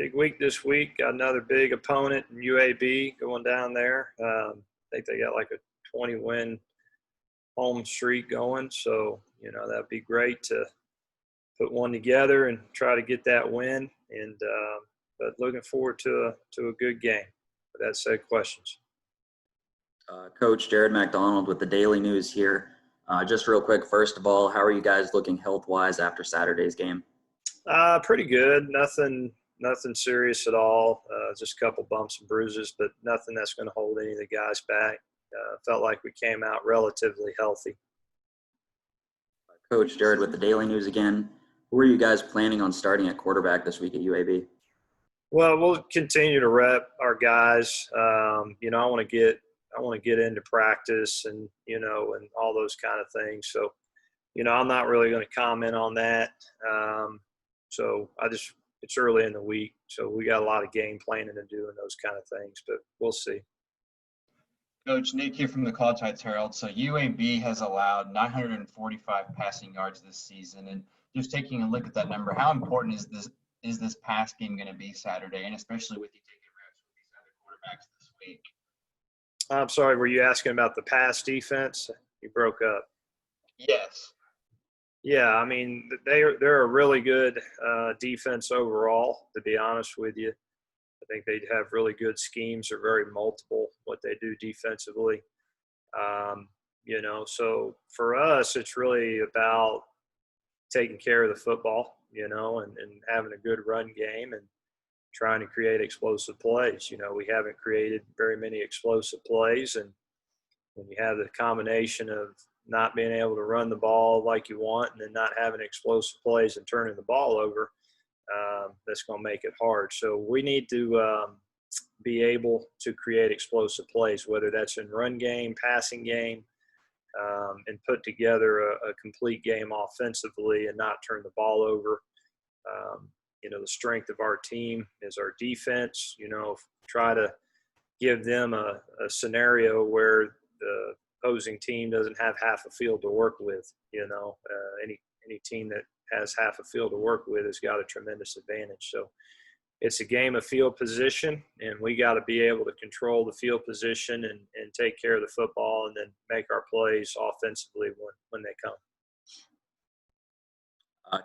Big week this week. Got another big opponent in UAB going down there. I think they got like a 20-win home streak going. So, that'd be great to put one together and try to get that win. And but looking forward to a good game. With that said, questions. Coach Jared McDonald with the Daily News here. Just real quick, first of all, how are you guys looking health-wise after Saturday's game? Pretty good. Nothing serious at all. Just a couple bumps and bruises, but nothing that's going to hold any of the guys back. Felt like we came out relatively healthy. Coach Jared with the Daily News again. Who are you guys planning on starting at quarterback this week at UAB? Well, we'll continue to rep our guys. I want to get into practice and and all those kind of things. So, I'm not really going to comment on that. It's early in the week, so we got a lot of game planning to do and those kind of things, but we'll see. Coach, Nick here from the College Heights Herald. So UAB has allowed 945 passing yards this season, and just taking a look at that number, how important is this pass game going to be Saturday, and especially with you taking reps with these other quarterbacks this week? I'm sorry, were you asking about the pass defense? You broke up. Yes. Yeah, I mean, they're a really good defense overall, to be honest with you. I think they have really good schemes. They're very multiple, what they do defensively. So for us, it's really about taking care of the football, and having a good run game and trying to create explosive plays. We haven't created very many explosive plays, and when you have the combination of not being able to run the ball like you want and then not having explosive plays and turning the ball over, that's going to make it hard. So we need to be able to create explosive plays, whether that's in run game, passing game, and put together a complete game offensively and not turn the ball over. The strength of our team is our defense. Try to give them a scenario where the opposing team doesn't have half a field to work with. Any team that has half a field to work with has got a tremendous advantage. So it's a game of field position, and we got to be able to control the field position and take care of the football and then make our plays offensively when they come.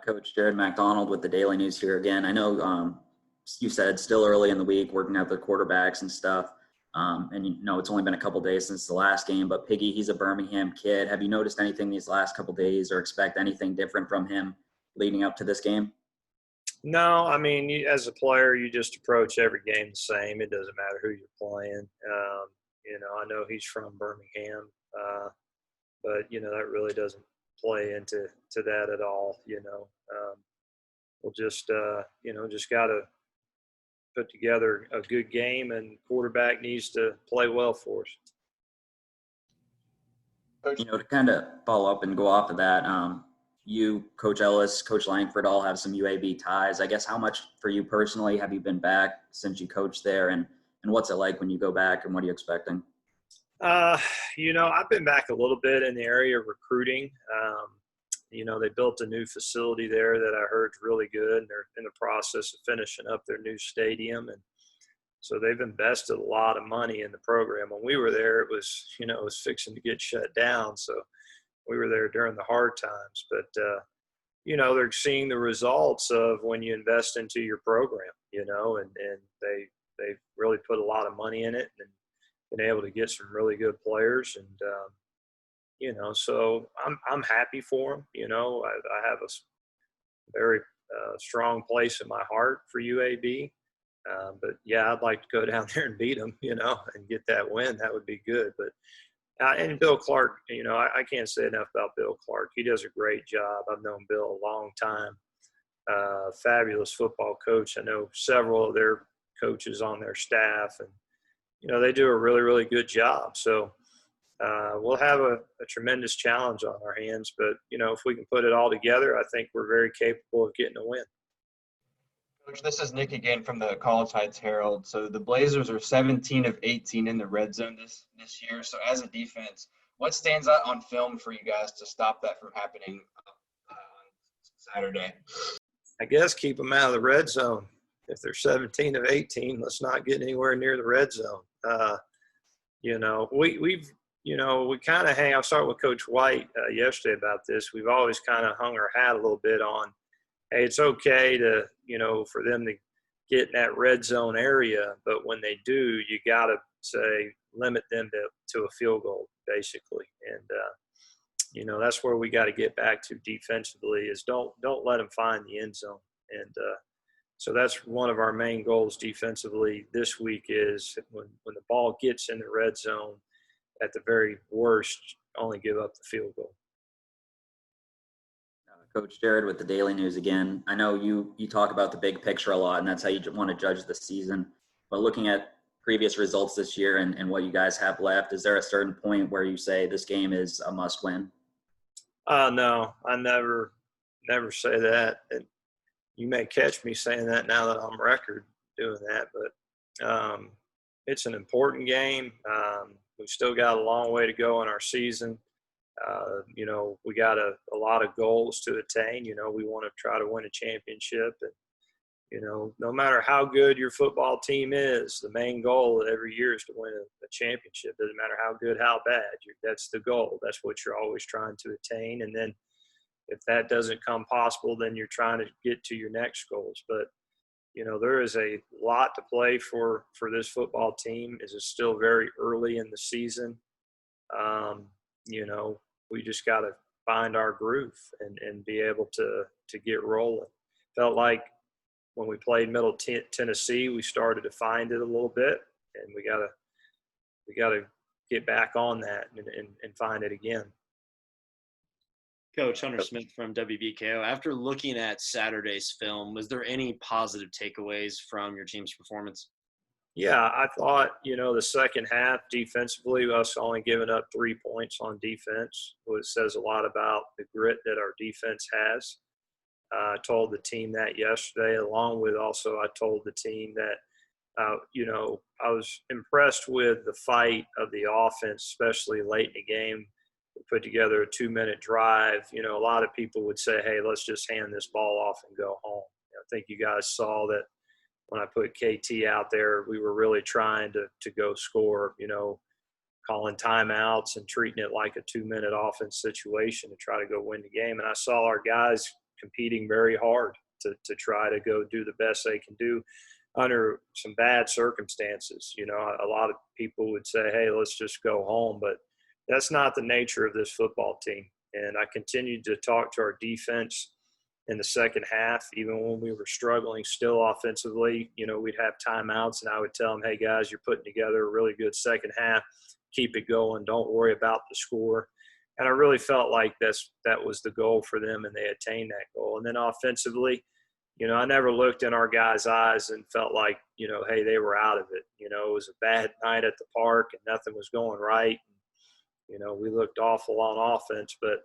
Coach Jared McDonald with the Daily News here again. I know you said still early in the week working out the quarterbacks and stuff. It's only been a couple days since the last game, but Piggy, he's a Birmingham kid. Have you noticed anything these last couple days or expect anything different from him leading up to this game? No, I mean, as a player, you just approach every game the same. It doesn't matter who you're playing. I know he's from Birmingham, but that really doesn't play into that at all. We'll just got to put together a good game, and quarterback needs to play well for us. To kind of follow up and go off of that, you, Coach Ellis, Coach Langford all have some UAB ties. I guess how much for you personally have you been back since you coached there, and what's it like when you go back, and what are you expecting? I've been back a little bit in the area of recruiting. They built a new facility there that I heard is really good, and they're in the process of finishing up their new stadium. And so they've invested a lot of money in the program. When we were there, it was fixing to get shut down. So we were there during the hard times. But, they're seeing the results of when you invest into your program, and they've really put a lot of money in it and been able to get some really good players. And, so I'm happy for them. I have a very strong place in my heart for UAB. But yeah, I'd like to go down there and beat them, and get that win. That would be good. But and Bill Clark, I can't say enough about Bill Clark. He does a great job. I've known Bill a long time. Fabulous football coach. I know several of their coaches on their staff, and they do a really, really good job. So we'll have a tremendous challenge on our hands. But if we can put it all together, I think we're very capable of getting a win. Coach, this is Nick again from the College Heights Herald. So the Blazers are 17 of 18 in the red zone this year. So as a defense, what stands out on film for you guys to stop that from happening on Saturday? I guess keep them out of the red zone. if they're 17 of 18, let's not get anywhere near the red zone. You know, we've we kind of hang. I was talking with Coach White yesterday about this. We've always kind of hung our hat a little bit on, hey, it's okay to for them to get in that red zone area, but when they do, you got to say limit them to a field goal basically, and that's where we got to get back to defensively is don't let them find the end zone, and so that's one of our main goals defensively this week is when the ball gets in the red zone, at the very worst, only give up the field goal. Coach Jared with the Daily News again. I know you talk about the big picture a lot, and that's how you want to judge the season. But looking at previous results this year and what you guys have left, is there a certain point where you say this game is a must-win? No, I never say that. And you may catch me saying that now that I'm record doing that, but it's an important game. We've still got a long way to go in our season. We got a lot of goals to attain. We want to try to win a championship. And, no matter how good your football team is, the main goal every year is to win a championship. Doesn't matter how good, how bad. That's the goal. That's what you're always trying to attain. And then if that doesn't come possible, then you're trying to get to your next goals. But, there is a lot to play for this football team. It's still very early in the season. We just got to find our groove and be able to get rolling. Felt like when we played Middle Tennessee, we started to find it a little bit, and we got to get back on that and find it again. Coach Hunter Smith from WKU. After looking at Saturday's film, was there any positive takeaways from your team's performance? Yeah, I thought, the second half defensively, us only giving up 3 points on defense, it says a lot about the grit that our defense has. I told the team that yesterday, along with also I told the team that, I was impressed with the fight of the offense, especially late in the game. We put together a 2-minute drive. A lot of people would say, hey, let's just hand this ball off and go home. I think you guys saw that when I put KT out there, we were really trying to go score, calling timeouts and treating it like a 2-minute offense situation to try to go win the game. And I saw our guys competing very hard to try to go do the best they can do under some bad circumstances. A lot of people would say, hey, let's just go home. But that's not the nature of this football team. And I continued to talk to our defense in the second half, even when we were struggling still offensively. We'd have timeouts, and I would tell them, hey, guys, you're putting together a really good second half. Keep it going. Don't worry about the score. And I really felt like that was the goal for them, and they attained that goal. And then offensively, I never looked in our guys' eyes and felt like, hey, they were out of it. It was a bad night at the park and nothing was going right. We looked awful on offense, but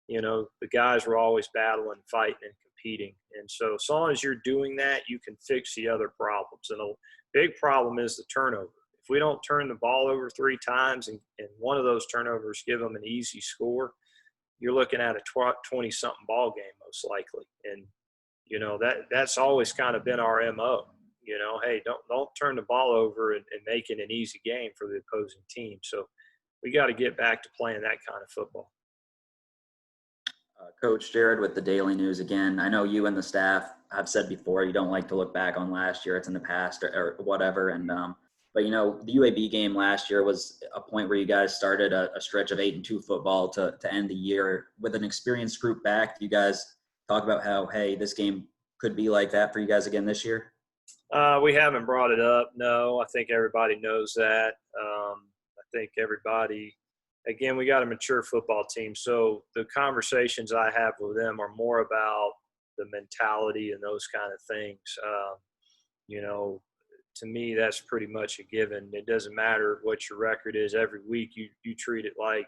the guys were always battling, fighting, and competing. And so as long as you're doing that, you can fix the other problems. And a big problem is the turnover. If we don't turn the ball over 3 times and one of those turnovers give them an easy score, you're looking at a 20-something ball game most likely. And, that's always kind of been our MO. Hey, don't turn the ball over and make it an easy game for the opposing team. So we got to get back to playing that kind of football. Coach Jared with the Daily News again. I know you and the staff have said before you don't like to look back on last year. It's in the past or whatever. And but the UAB game last year was a point where you guys started a stretch of 8-2 football to end the year with an experienced group back. You guys talk about how, hey, this game could be like that for you guys again this year? We haven't brought it up. No, I think everybody knows that. I think everybody. Again, we got a mature football team, so the conversations I have with them are more about the mentality and those kind of things. To me, that's pretty much a given. It doesn't matter what your record is. Every week you treat it like,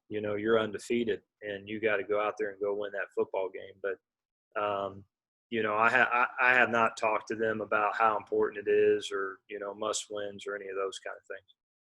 you're undefeated, and you got to go out there and go win that football game. But, I have not talked to them about how important it is or, must wins or any of those kind of things.